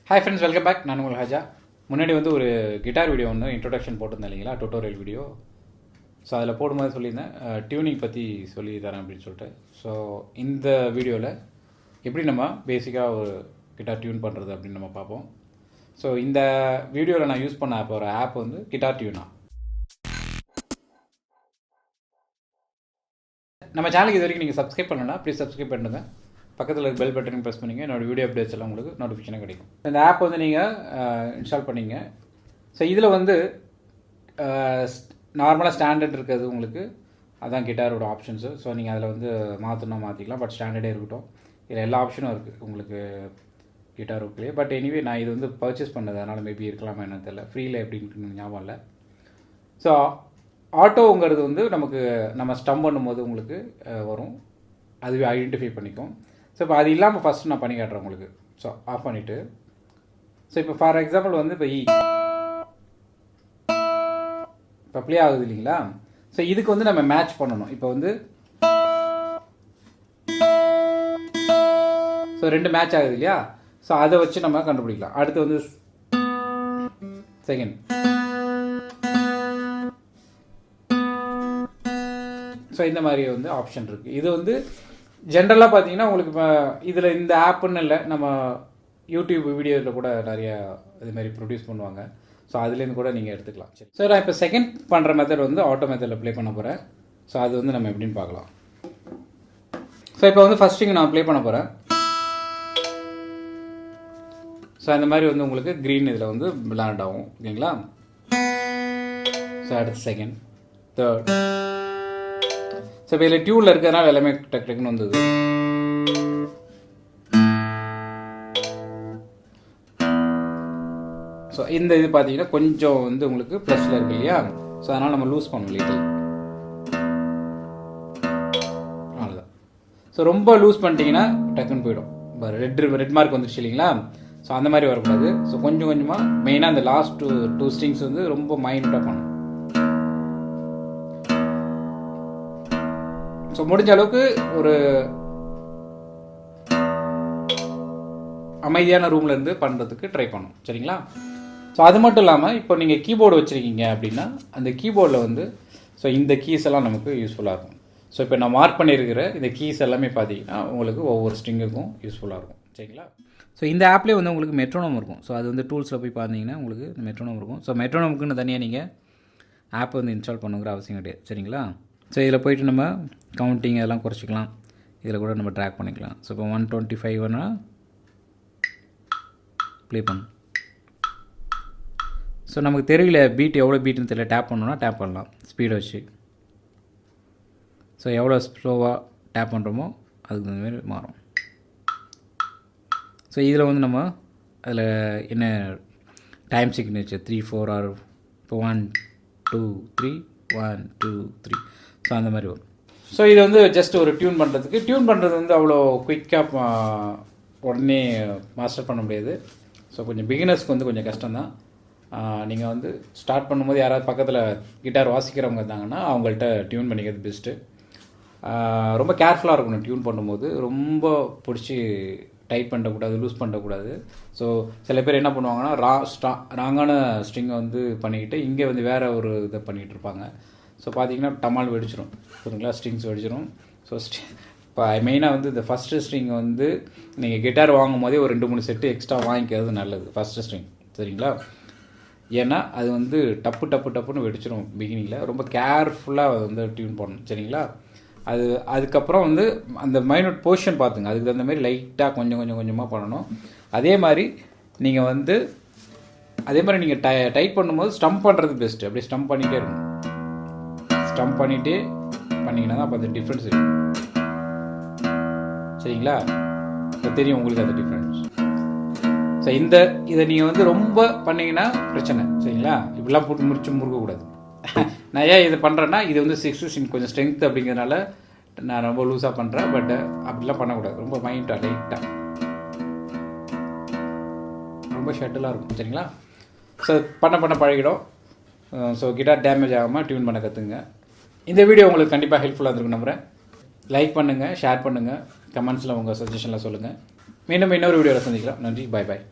Hi friends, welcome back. நான் உங்கள் ஹஜா. முன்னாடி வந்து ஒரு கிட்டார் வீடியோ ஒன்று இன்ட்ரொடக்ஷன் போட்டிருந்தேன் இல்லைங்களா, டுட்டோரியல் வீடியோ. ஸோ அதில் போடும்போது சொல்லியிருந்தேன் டியூனிங் பற்றி சொல்லி தரேன் அப்படின்னு சொல்லிட்டு. ஸோ இந்த வீடியோவில் எப்படி நம்ம பேசிக்காக ஒரு கிட்டார் டியூன் பண்ணுறது அப்படின்னு நம்ம பார்ப்போம். ஸோ இந்த வீடியோவில் நான் யூஸ் பண்ண ஒரு ஆப் வந்து GuitarTuna. நம்ம சேனலுக்கு இது வரைக்கும் நீங்கள் சப்ஸ்கிரைப் பண்ணலன்னா ப்ளீஸ் சப்ஸ்கிரைப் பண்ணுங்க. பக்கத்தில் பெல் பட்டனையும் ப்ரெஸ் பண்ணிங்க. என்னோடய வீடியோ அப்டேட்ஸ் எல்லாம் உங்களுக்கு நோட்டிஃபிகேஷனாக கிடைக்கும். இந்த ஆப் வந்து நீங்கள் இன்ஸ்டால் பண்ணிங்க. ஸோ இதில் வந்து நார்மலாக ஸ்டாண்டர்ட் இருக்கிறது உங்களுக்கு, அதுதான் கிட்டாரோட ஆப்ஷன்ஸு. ஸோ நீங்கள் அதில் வந்து மாற்றணும் மாற்றிக்கலாம், பட் ஸ்டாண்டர்டே இருக்கட்டும். இதில் எல்லா ஆப்ஷனும் இருக்குது உங்களுக்கு கிட்டார் ஓகே. பட் எனிவே நான் இது வந்து பர்ச்சேஸ் பண்ணது, அதனால் மேபி இருக்கலாமா என்னன்னு தெரியல. ஃப்ரீயில் எப்படின்னு ஞாபகம் இல்லை. ஸோ ஆட்டோங்கிறது வந்து நமக்கு நம்ம ஸ்டம் பண்ணும்போது உங்களுக்கு வரும், அதுவே ஐடென்டிஃபை பண்ணிக்கும். ஸோ இப்போ அது இல்லாமல் ஃபஸ்ட்டு நான் பண்ணி காட்டுறேன் உங்களுக்கு. ஸோ ஆஃப் பண்ணிவிட்டு, ஸோ இப்போ ஃபார் எக்ஸாம்பிள் வந்து இப்போ இப்போ ப்ளே ஆகுது இல்லைங்களா. ஸோ இதுக்கு வந்து நம்ம மேட்ச் பண்ணணும். இப்போ வந்து ஸோ 2 மேட்ச் ஆகுது இல்லையா. ஸோ அதை வச்சு நம்ம கண்டுபிடிக்கலாம். அடுத்து வந்து செகண்ட். ஸோ இந்த மாதிரி வந்து ஆப்ஷன் இருக்குது. இது வந்து ஜென்ரலாக பார்த்தீங்கன்னா உங்களுக்கு இப்போ இதில் இந்த ஆப்புன்னு இல்லை, நம்ம யூடியூப் வீடியோவில் கூட நிறைய இதுமாதிரி ப்ரொடியூஸ் பண்ணுவாங்க. ஸோ அதுலேருந்து கூட நீங்கள் எடுத்துக்கலாம். சரி, ஸோ நான் இப்போ செகண்ட் பண்ணுற மெத்தட் வந்து ஆட்டோ மெத்தடில் ப்ளே பண்ண போகிறேன். ஸோ அது வந்து நம்ம எப்படின்னு பார்க்கலாம். ஸோ இப்போ வந்து ஃபஸ்ட்டிங் நான் ப்ளே பண்ண போகிறேன். ஸோ அந்த மாதிரி வந்து உங்களுக்கு க்ரீன் இதில் வந்து லேண்ட் ஆகும் ஓகேங்களா. ஸோ அடுத்து செகண்ட், தேர்ட். ஸோ இப்போ இதில் டியூனில் இருக்கிறதுனால எல்லாமே டக் டக்குன்னு வந்தது. ஸோ இந்த இது பார்த்தீங்கன்னா கொஞ்சம் வந்து உங்களுக்கு ப்ளஸில் இருக்கு இல்லையா. ஸோ அதனால் நம்ம லூஸ் பண்ணணும் இது. அவ்வளோதான். ஸோ ரொம்ப லூஸ் பண்ணிட்டீங்கன்னா டக்குன்னு போயிடும். ரெட் மார்க் வந்துடுச்சு இல்லைங்களா. ஸோ அந்த மாதிரி வரக்கூடாது. ஸோ கொஞ்சம் கொஞ்சமாக மெயினாக அந்த லாஸ்ட் டூ ஸ்ட்ரிங்ஸ் வந்து ரொம்ப மைனூட்டாக பண்ணணும். ஸோ முடிஞ்ச அளவுக்கு ஒரு அமைதியான ரூம்லேருந்து பண்ணுறதுக்கு ட்ரை பண்ணணும், சரிங்களா. ஸோ அது மட்டும் இல்லாமல் இப்போ நீங்கள் கீபோர்டு வச்சுருக்கீங்க அப்படின்னா அந்த கீபோர்டில் வந்து ஸோ இந்த கீஸ் எல்லாம் நமக்கு யூஸ்ஃபுல்லாக இருக்கும். ஸோ இப்போ நான் மார்க் பண்ணியிருக்கிற இந்த கீஸ் எல்லாமே பார்த்தீங்கன்னா உங்களுக்கு ஒவ்வொரு ஸ்ட்ரிங்குக்கும் யூஸ்ஃபுல்லாக இருக்கும், சரிங்களா. ஸோ இந்த ஆப்லேயே வந்து உங்களுக்கு மெட்ரோனோம் இருக்கும். ஸோ அது வந்து டூல்ஸில் போய் பார்த்தீங்கன்னா உங்களுக்கு மெட்ரோனோம் இருக்கும். ஸோ மெட்ரோனோமுக்குன்னு தனியாக நீங்கள் ஆப் வந்து இன்ஸ்டால் பண்ணுங்கிற அவசியம் கிடையாது, சரிங்களா. ஸோ இதில் போய்ட்டு நம்ம கவுண்டிங் அதெல்லாம் குறைச்சிக்கலாம். இதில் கூட நம்ம ட்ராக் பண்ணிக்கலாம். ஸோ இப்போ 125 ப்ளே பண்ணும். ஸோ நமக்கு தெரியல பீட் எவ்வளோ பீட்டுன்னு தெரியல, டேப் பண்ணோன்னா டேப் பண்ணலாம் ஸ்பீடை வச்சு. ஸோ எவ்வளோ ஸ்லோவாக டேப் பண்ணுறோமோ அதுக்கு தகுந்தமாரி மாறும். ஸோ இதில் வந்து நம்ம அதில் என்ன டைம் சிக்னேச்சர் 3 4 ஆர் இப்போ 1 2 3 1 2 3. ஸோ அந்த மாதிரி வரும். ஸோ இது வந்து ஜஸ்ட் ஒரு டியூன் பண்ணுறதுக்கு. டியூன் பண்ணுறது வந்து அவ்வளோ குயிக்காக உடனே மாஸ்டர் பண்ண முடியாது. ஸோ கொஞ்சம் பிகினர்ஸ்க்கு வந்து கொஞ்சம் கஷ்டம்தான். நீங்கள் வந்து ஸ்டார்ட் பண்ணும்போது யாராவது பக்கத்தில் கிட்டார் வாசிக்கிறவங்க இருந்தாங்கன்னா அவங்கள்ட்ட டியூன் பண்ணிக்கிறது பெஸ்ட்டு. ரொம்ப கேர்ஃபுல்லாக இருக்கணும் டியூன் பண்ணும்போது. ரொம்ப பிடிச்சி டைட் பண்ணக்கூடாது, லூஸ் பண்ணக்கூடாது. ஸோ சில பேர் என்ன பண்ணுவாங்கன்னா ராங்கான ஸ்ட்ரிங்கை வந்து பண்ணிக்கிட்டு இங்கே வந்து வேறு ஒரு இதை பண்ணிகிட்டு இருப்பாங்க. ஸோ பார்த்தீங்கன்னா டமால் வெடிச்சிடும், சரிங்களா, ஸ்ட்ரிங்ஸ் வெடிச்சிடும். ஸோ இப்போ மெயினாக வந்து இந்த ஃபஸ்ட்டு ஸ்ட்ரிங் வந்து நீங்கள் கிட்டார் வாங்கும் போதே ஒரு 2-3 செட்டு எக்ஸ்ட்ரா வாங்கிக்கிறது நல்லது, ஃபஸ்ட்டு ஸ்ட்ரிங், சரிங்களா. ஏன்னா அது வந்து டப்புன்னு வெடிச்சிடும் பிகினிங்கில். ரொம்ப கேர்ஃபுல்லாக வந்து டியூன் பண்ணணும், சரிங்களா. அதுக்கப்புறம் வந்து அந்த மைனூட் போர்ஷன் பார்த்துங்க, அதுக்கு தகுந்த மாதிரி லைட்டாக கொஞ்சமாக பண்ணணும். அதே மாதிரி நீங்கள் டைட் பண்ணும்போது ஸ்டம்ப் பண்ணுறது பெஸ்ட்டு. அப்படியே ஸ்டம்ப் பண்ணிகிட்டே இருக்கணும். ஸ்டம்ப் பண்ணிகிட்டே பண்ணிங்கன்னா தான் அப்போ அந்த டிஃப்ரென்ஸ் இருக்கும், சரிங்களா. இப்போ தெரியும் உங்களுக்கு அந்த டிஃப்ரென்ஸ். ஸோ இதை நீங்கள் வந்து ரொம்ப பண்ணிங்கன்னா பிரச்சனை, சரிங்களா. இப்படிலாம் போட்டு முறுக்கக்கூடாது. நான் ஏன் இதை பண்ணுறேன்னா இது வந்து 6 கொஞ்சம் ஸ்ட்ரென்த் அப்படிங்கிறதுனால நான் ரொம்ப லூஸாக பண்ணுறேன். பட் அப்படிலாம் பண்ணக்கூடாது. ரொம்ப மைண்டாக லைட்டாக ரொம்ப ஷட்டிலாக இருக்கும், சரிங்களா. ஸோ பண்ண பழகிடும். ஸோ கிட்டார் டேமேஜ் ஆகாமல் டியூன் பண்ண கற்றுங்க. இந்த வீடியோ உங்களுக்கு கண்டிப்பாக ஹெல்ப்ஃபுல்லாக இருக்கும் நம்புகிறேன். லைக் பண்ணுங்கள், ஷேர் பண்ணுங்கள், கமெண்ட்ஸில் உங்கள் சஜஷனில் சொல்லுங்கள். மீண்டும் இன்னொரு வீடியோவில் சந்திக்கலாம். நன்றி, பாய்.